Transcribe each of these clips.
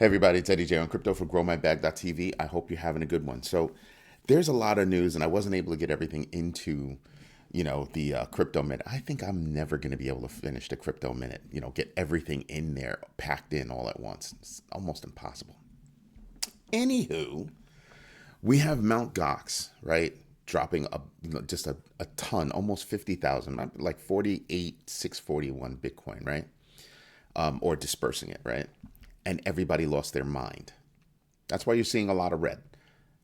Hey everybody, it's Eddie J on Crypto for GrowMyBag.tv. I hope you're having a good one. So there's a lot of news and I wasn't able to get everything into, the crypto minute. I think I'm never going to be able to finish the crypto minute, get everything in there, packed in all at once. It's almost impossible. Anywho, we have Mount Gox, right? Dropping just a ton, almost 50,000, like 48,641 Bitcoin, right? Or dispersing it, right? And everybody lost their mind. That's why you're seeing a lot of red.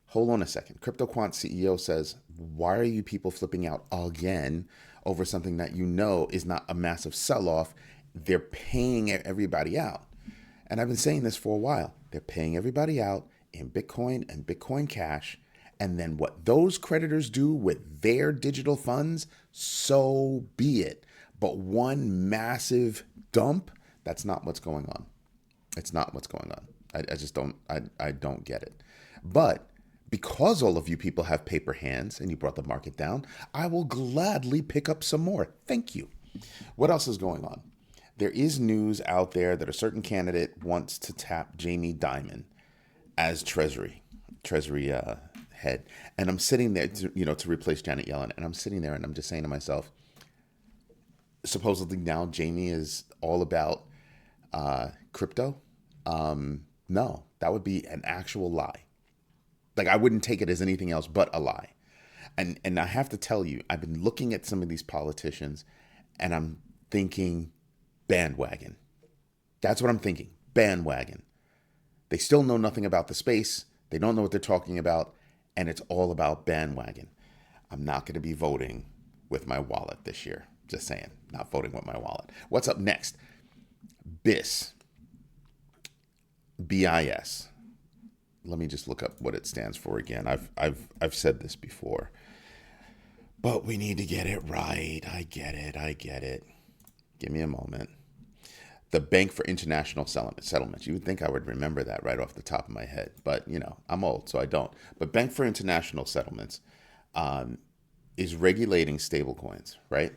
Hold on a second. CryptoQuant CEO says, why are you people flipping out again over something that you know is not a massive sell-off? They're paying everybody out. And I've been saying this for a while. They're paying everybody out in Bitcoin and Bitcoin Cash. And then what those creditors do with their digital funds, so be it. But one massive dump, that's not what's going on. It's not what's going on. I just don't, I don't get it. But because all of you people have paper hands and you brought the market down, I will gladly pick up some more. Thank you. What else is going on? There is news out there that a certain candidate wants to tap Jamie Dimon as Treasury head. And I'm sitting there, to replace Janet Yellen. And I'm sitting there and I'm just saying to myself, supposedly now Jamie is all about crypto. No, that would be an actual lie. Like I wouldn't take it as anything else but a lie. And I have to tell you, I've been looking at some of these politicians and I'm thinking bandwagon. That's what I'm thinking. Bandwagon. They still know nothing about the space. They don't know what they're talking about. And it's all about bandwagon. I'm not going to be voting with my wallet this year. Just saying, not voting with my wallet. What's up next? BIS. BIS. Let me just look up what it stands for again. I've said this before, but we need to get it right. I get it. Give me a moment. The Bank for International Settlements. You would think I would remember that right off the top of my head, but I'm old, so I don't. But Bank for International Settlements is regulating stablecoins, right?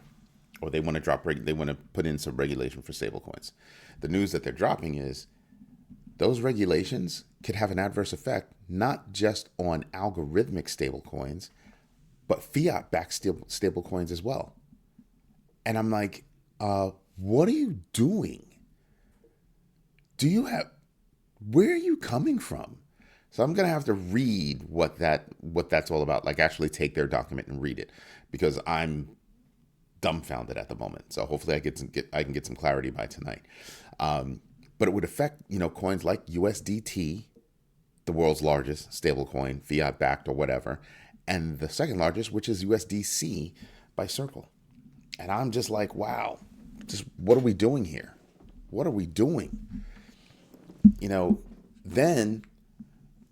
Or they want to put in some regulation for stablecoins. The news that they're dropping is those regulations could have an adverse effect, not just on algorithmic stablecoins, but fiat-backed stablecoins as well. And I'm like, what are you doing? Where are you coming from? So I'm going to have to read what that's all about, like actually take their document and read it, because I'm dumbfounded at the moment. So hopefully I can get some clarity by tonight. But it would affect, coins like USDT, the world's largest stablecoin, fiat-backed or whatever, and the second largest, which is USDC by Circle. And I'm just like, wow, just what are we doing here? What are we doing? Then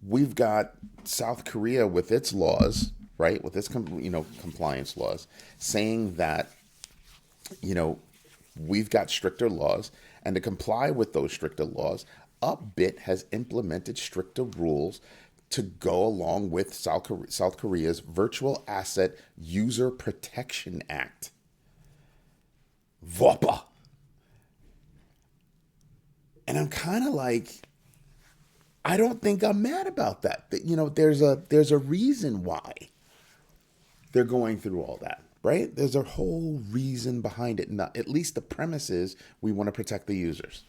we've got South Korea with its laws, right? With its, compliance laws, saying that, we've got stricter laws. And to comply with those stricter laws, Upbit has implemented stricter rules to go along with South Korea's Virtual Asset User Protection Act. VAUPA. And I'm kind of like, I don't think I'm mad about that. There's a reason why they're going through all that, right? There's a whole reason behind it. Not, at least the premise is we want to protect the users.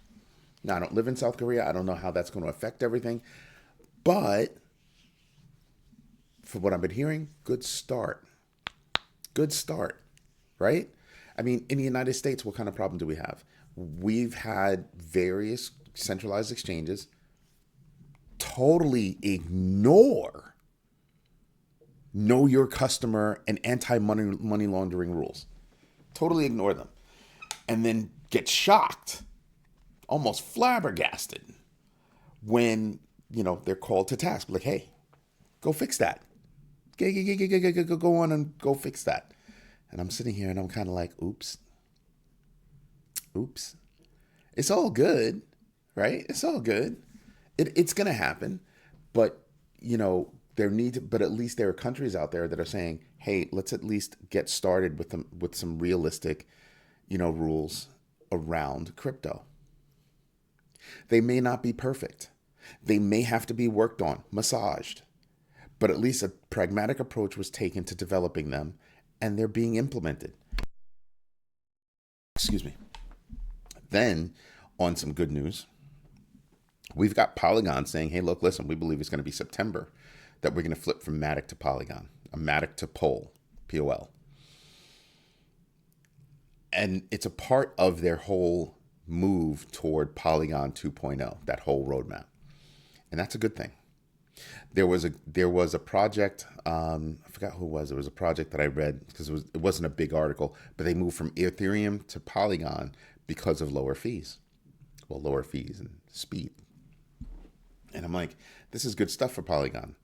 Now, I don't live in South Korea. I don't know how that's going to affect everything. But from what I've been hearing, good start. Good start, right? I mean, in the United States, what kind of problem do we have? We've had various centralized exchanges totally ignore know your customer and anti-money laundering rules. Totally ignore them. And then get shocked, almost flabbergasted when, they're called to task. Like, hey, go fix that. Go on and go fix that. And I'm sitting here and I'm kind of like, oops. It's all good, right? It's all good. It's going to happen. But, but at least there are countries out there that are saying, hey, let's at least get started with some realistic, rules around crypto. They may not be perfect. They may have to be worked on, massaged, but at least a pragmatic approach was taken to developing them, and they're being implemented. Excuse me. Then, on some good news, we've got Polygon saying, hey, look, listen, we believe it's going to be September that we're going to flip from MATIC to Polygon, a MATIC to POL, P-O-L. And it's a part of their whole move toward Polygon 2.0, that whole roadmap. And that's a good thing. There was a project, I forgot who it was. It was a project that I read because it wasn't a big article, but they moved from Ethereum to Polygon because of lower fees. Well, lower fees and speed. And I'm like, this is good stuff for Polygon.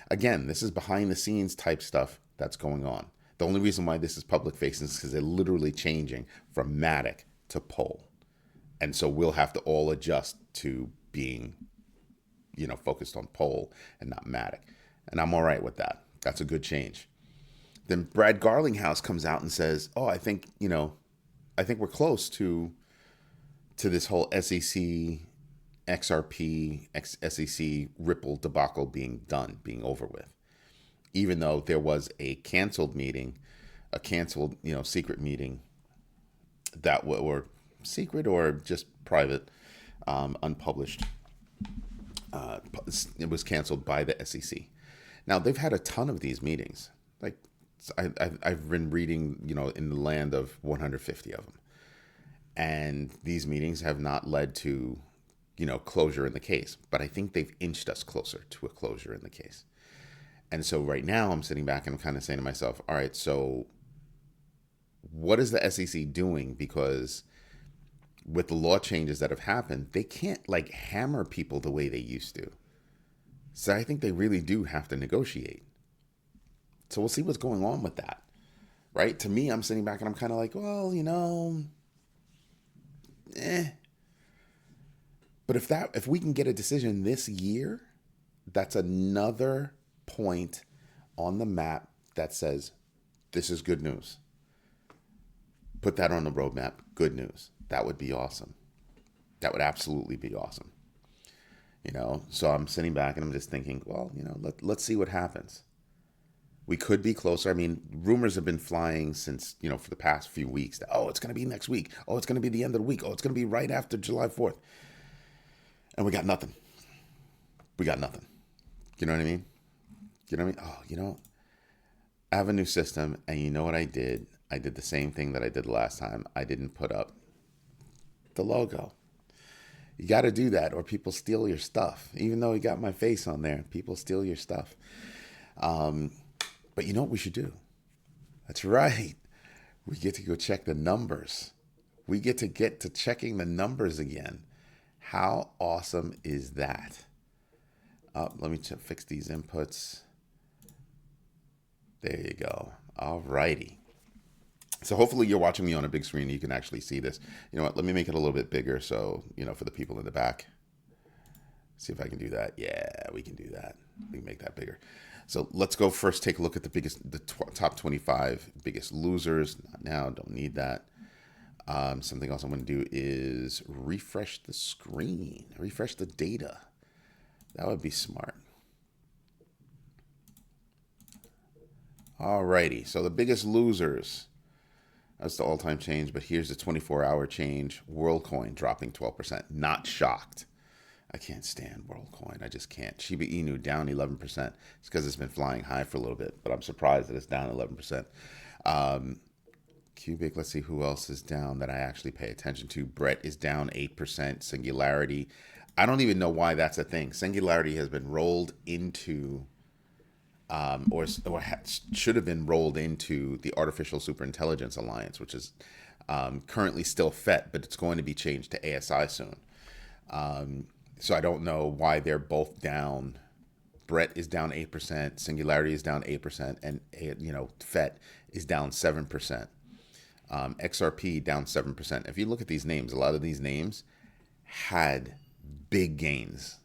Again, this is behind the scenes type stuff that's going on. The only reason why this is public facing is because they're literally changing from MATIC to POL. And so we'll have to all adjust to being, focused on POL and not MATIC. And I'm all right with that. That's a good change. Then Brad Garlinghouse comes out and says, oh, I think we're close to this whole SEC, XRP, SEC Ripple debacle being over with. Even though there was a canceled meeting, secret meeting that or secret or just private, unpublished. It was canceled by the SEC. Now they've had a ton of these meetings. Like I've been reading, in the land of 150 of them, and these meetings have not led to, closure in the case. But I think they've inched us closer to a closure in the case. And so right now I'm sitting back and I'm kind of saying to myself, all right, so what is the SEC doing? Because with the law changes that have happened, they can't hammer people the way they used to. So I think they really do have to negotiate. So we'll see what's going on with that, right? To me, I'm sitting back and I'm kind of like, well, But if we can get a decision this year, that's another point on the map that says this is good news. Put that on the roadmap. Good news. That would be awesome. That would absolutely be awesome. So I'm sitting back and I'm just thinking, well, let's see what happens. We could be closer. I mean, rumors have been flying since, for the past few weeks. That, it's going to be next week. Oh, it's going to be the end of the week. Oh, it's going to be right after July 4th. And we got nothing. We got nothing. You know what I mean? Oh, I have a new system, and you know what I did? I did the same thing that I did the last time. I didn't put up the logo. You got to do that, or people steal your stuff. Even though you got my face on there, people steal your stuff. But you know what we should do? That's right. We get to go check the numbers. We get to checking the numbers again. How awesome is that? Let me fix these inputs. There you go. All righty. So hopefully you're watching me on a big screen and you can actually see this. You know what? Let me make it a little bit bigger so, for the people in the back. See if I can do that. Yeah, we can do that. We can make that bigger. So let's go first take a look at the top 25 biggest losers. Not now, don't need that. Something else I'm going to do is refresh the screen, refresh the data. That would be smart. Alrighty, so the biggest losers. That's the all-time change, but here's the 24-hour change. WorldCoin dropping 12%. Not shocked. I can't stand WorldCoin. I just can't. Shiba Inu down 11%. It's because it's been flying high for a little bit, but I'm surprised that it's down 11%. Cubic, let's see who else is down that I actually pay attention to. Brett is down 8%. Singularity. I don't even know why that's a thing. Singularity has been rolled into, should have been rolled into the Artificial Superintelligence Alliance, which is currently still FET, but it's going to be changed to ASI soon. So I don't know why they're both down. Brett is down 8%, Singularity is down 8%, and FET is down 7%. XRP down 7%. If you look at these names, a lot of these names had big gains.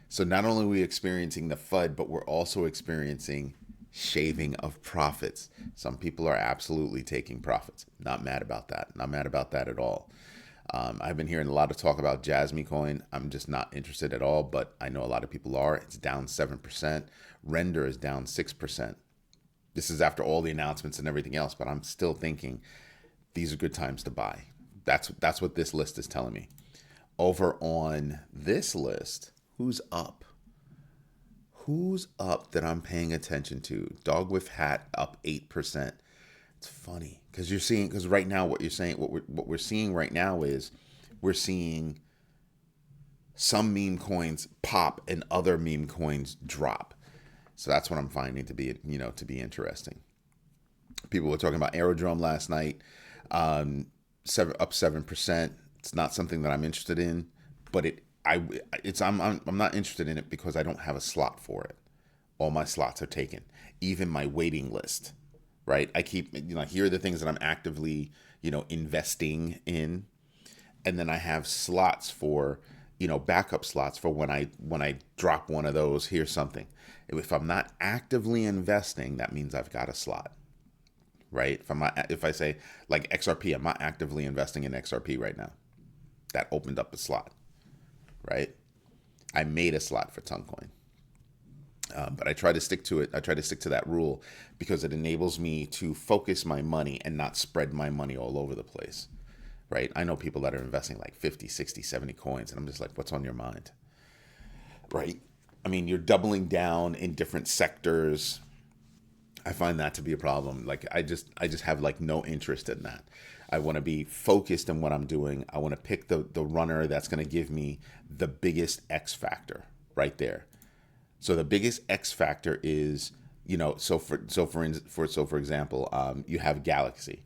So not only are we experiencing the FUD, but we're also experiencing shaving of profits. Some people are absolutely taking profits. Not mad about that. Not mad about that at all. I've been hearing a lot of talk about Jasmy Coin. I'm just not interested at all, but I know a lot of people are. It's down 7%. Render is down 6%. This is after all the announcements and everything else, but I'm still thinking these are good times to buy. That's what this list is telling me. Over on this list, who's up? Who's up that I'm paying attention to? Dog with Hat up 8%. It's funny because right now what we're seeing right now is we're seeing some meme coins pop and other meme coins drop. So that's what I'm finding to be interesting. People were talking about Aerodrome last night, up 7%. It's not something that I'm interested in, but I'm not interested in it because I don't have a slot for it. All my slots are taken, even my waiting list. Right? I keep, here are the things that I'm actively, investing in. And then I have slots for, backup slots for when I drop one of those, here's something. If I'm not actively investing, that means I've got a slot, right? If I say like XRP, I'm not actively investing in XRP right now. That opened up a slot, right? I made a slot for Toncoin. But I try to stick to it. I try to stick to that rule because it enables me to focus my money and not spread my money all over the place, right? I know people that are investing like 50, 60, 70 coins, and I'm just like, what's on your mind, right? I mean, you're doubling down in different sectors. I find that to be a problem. Like, I just have like no interest in that. I want to be focused in what I'm doing. I want to pick the runner that's going to give me the biggest X factor right there. So the biggest X factor is, for example, you have Galaxy.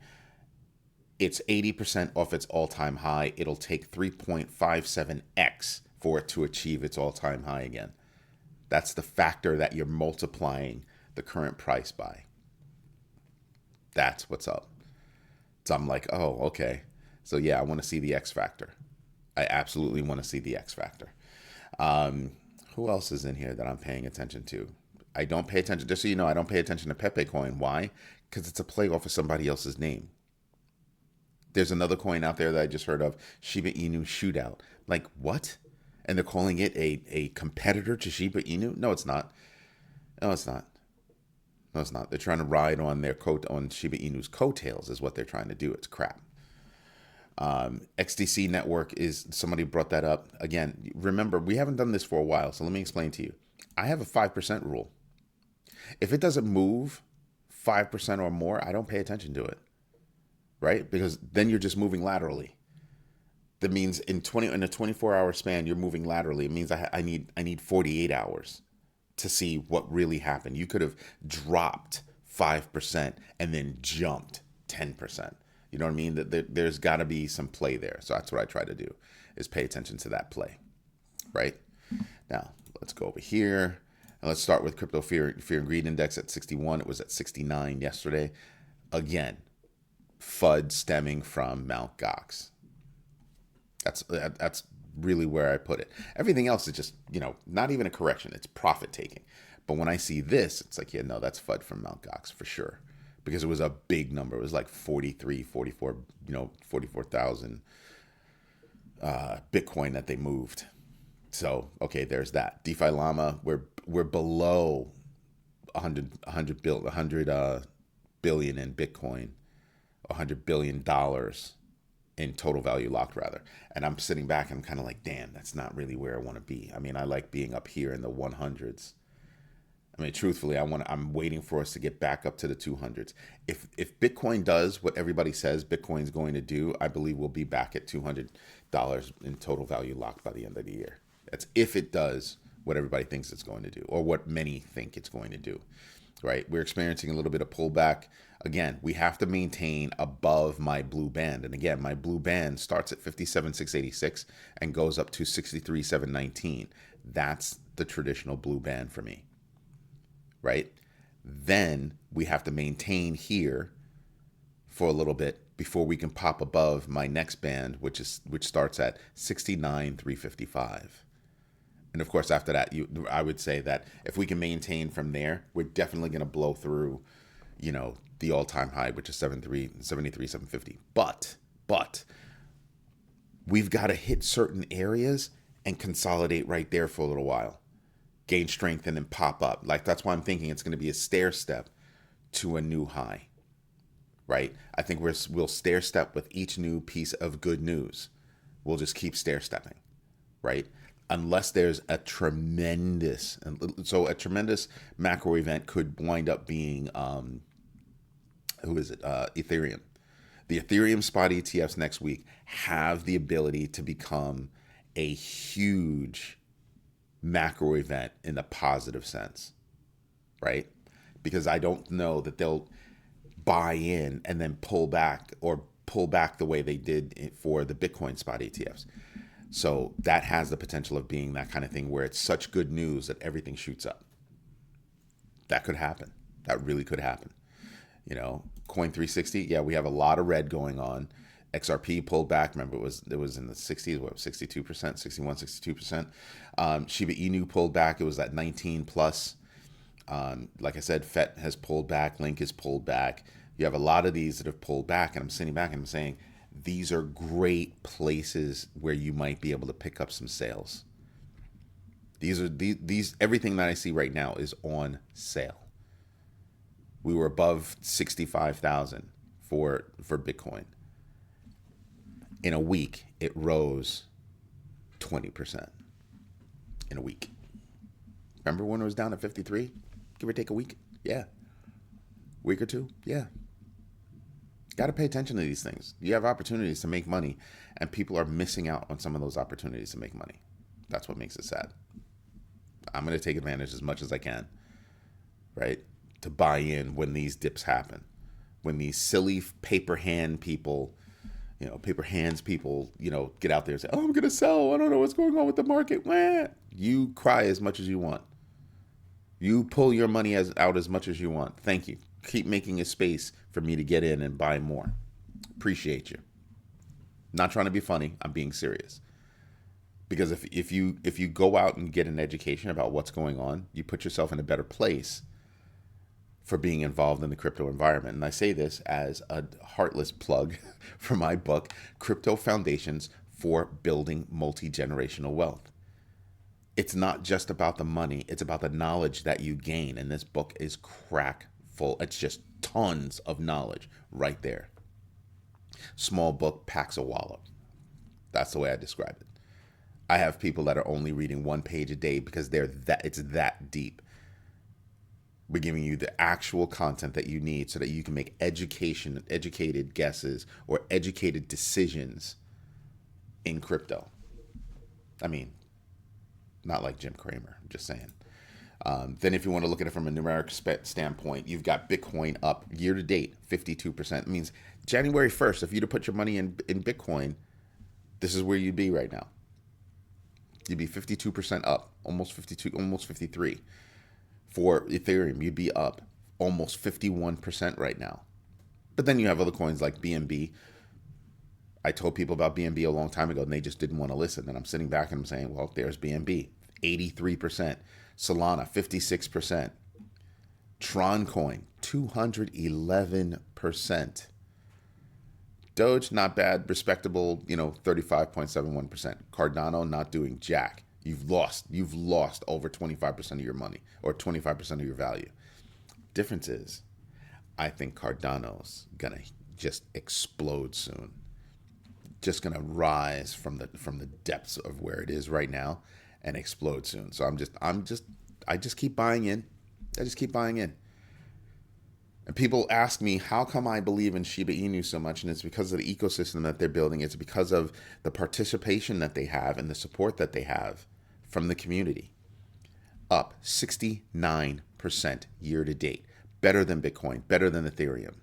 It's 80% off its all-time high. It'll take 3.57x for it to achieve its all-time high again. That's the factor that you're multiplying the current price by. That's what's up. So I'm like, oh, okay. So yeah, I want to see the X factor. I absolutely want to see the X factor. Who else is in here that I'm paying attention to? I don't pay attention, just so you know, I don't pay attention to Pepe coin. Why? Because it's a play off of somebody else's name. There's another coin out there that I just heard of, Shiba Inu Shootout. Like, what? And they're calling it a competitor to Shiba Inu? No, it's not. No, it's not. No, it's not. They're trying to ride on on Shiba Inu's coattails is what they're trying to do. It's crap. XDC network is, somebody brought that up. Again, remember, we haven't done this for a while, so let me explain to you. I have a 5% rule. If it doesn't move 5% or more, I don't pay attention to it, right? Because then you're just moving laterally. That means in a 24-hour span, you're moving laterally. It means I need 48 hours to see what really happened. You could have dropped 5% and then jumped 10%. You know what I mean? There's got to be some play there. So that's what I try to do, is pay attention to that play, right? Now, let's go over here. And let's start with Crypto Fear and Greed Index at 61. It was at 69 yesterday. Again, FUD stemming from Mt. Gox. That's really where I put it. Everything else is just, not even a correction. It's profit taking. But when I see this, it's like, yeah, no, that's FUD from Mt. Gox for sure. Because it was a big number. It was like 44,000 Bitcoin that they moved. So, okay, there's that. DeFi Llama, we're below 100 billion in Bitcoin, $100 billion in total value locked, rather. And I'm sitting back and I'm kind of like, damn, that's not really where I want to be. I mean, I like being up here in the 100s. I mean, truthfully, I'm waiting for us to get back up to the 200s. If Bitcoin does what everybody says Bitcoin's going to do, I believe we'll be back at $200 in total value locked by the end of the year. That's if it does what everybody thinks it's going to do, or what many think it's going to do, right? We're experiencing a little bit of pullback. Again, we have to maintain above my blue band. And again, my blue band starts at 57,686 and goes up to 63,719. That's the traditional blue band for me. Right? Then we have to maintain here for a little bit before we can pop above my next band, which starts at 69,355. And of course, after that, I would say that if we can maintain from there, we're definitely going to blow through, the all-time high, which is 73,750. But We've got to hit certain areas and consolidate right there for a little while, gain strength, and then pop up. Like, that's why I'm thinking it's going to be a stair step to a new high, right? I think we'll stair step with each new piece of good news. We'll just keep stair stepping, right? Unless there's a tremendous macro event could wind up being, Ethereum. The Ethereum spot ETFs next week have the ability to become a huge macro event in the positive sense, right? Because I don't know that they'll buy in and then pull back the way they did for the Bitcoin spot ETFs. So that has the potential of being that kind of thing where it's such good news that everything shoots up. That could happen. That really could happen. Coin 360, yeah, we have a lot of red going on. XRP pulled back. Remember, it was in the 60s, 62%, 61, 62%. Shiba Inu pulled back. It was at 19 plus. Like I said, FET has pulled back. Link has pulled back. You have a lot of these that have pulled back, and I'm sitting back and I'm saying, these are great places where you might be able to pick up some sales. These everything that I see right now is on sale. We were above 65,000 for Bitcoin. In a week, it rose 20% in a week. Remember when it was down at 53? Give or take a week? Yeah. Week or two? Yeah. Got to pay attention to these things. You have opportunities to make money, and people are missing out on some of those opportunities to make money. That's what makes it sad. I'm going to take advantage as much as I can, right? To buy in when these dips happen. When these silly paper hands people, get out there and say, oh, I'm going to sell. I don't know what's going on with the market. Wah. You cry as much as you want. You pull your money out as much as you want. Thank you. Keep making a space for me to get in and buy more. Appreciate you. Not trying to be funny. I'm being serious. Because if you go out and get an education about what's going on, you put yourself in a better place for being involved in the crypto environment. And I say this as a heartless plug for my book, Crypto Foundations for Building Multi-Generational Wealth. It's not just about the money. It's about the knowledge that you gain. And this book is crack full. It's just tons of knowledge right there. Small book packs a wallop. That's the way I describe it. I have people that are only reading one page a day because it's that deep. We're giving you the actual content that you need so that you can make educated guesses or educated decisions in crypto. I mean, not like Jim Cramer, I'm just saying. Then if you want to look at it from a numeric standpoint, you've got Bitcoin up year to date, 52%. It means January 1st, if you'd have put your money in Bitcoin, this is where you'd be right now. You'd be 52% up, almost 52, almost 53. For Ethereum, you'd be up almost 51% right now. But then you have other coins like BNB. I told people about BNB a long time ago, and they just didn't want to listen. And I'm sitting back and I'm saying, well, there's BNB, 83%. Solana, 56%. Tron coin, 211%. Doge, not bad, respectable, 35.71%. Cardano, not doing jack. You've lost over 25% of your money or 25% of your value. Difference is, I think Cardano's gonna just explode soon. Just gonna rise from the depths of where it is right now and explode soon. So I just keep buying in. I just keep buying in. And people ask me, how come I believe in Shiba Inu so much? And it's because of the ecosystem that they're building. It's because of the participation that they have and the support that they have from the community. Up 69% year to date. Better than Bitcoin, better than Ethereum.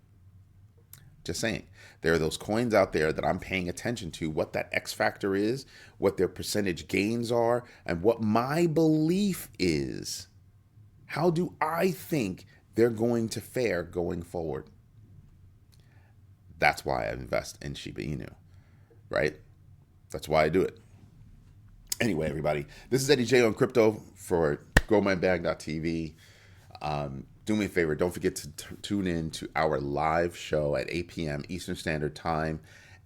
Just saying. There are those coins out there that I'm paying attention to, what that X factor is, what their percentage gains are, and what my belief is. How do I think they're going to fare going forward? That's why I invest in Shiba Inu, right? That's why I do it. Anyway, everybody, this is Eddie J on crypto for growmybag.tv. Do me a favor, don't forget to tune in to our live show at 8 p.m. Eastern Standard Time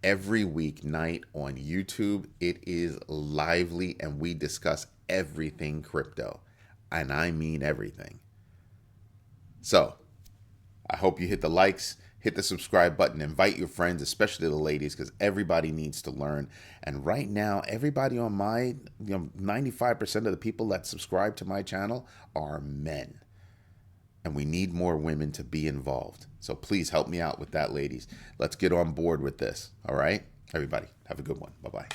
every weeknight on YouTube. It is lively and we discuss everything crypto. And I mean everything. So I hope you hit the likes, hit the subscribe button, invite your friends, especially the ladies, because everybody needs to learn. And right now, everybody on my, 95% of the people that subscribe to my channel are men. And we need more women to be involved. So please help me out with that, ladies. Let's get on board with this. All right? Everybody, have a good one. Bye-bye.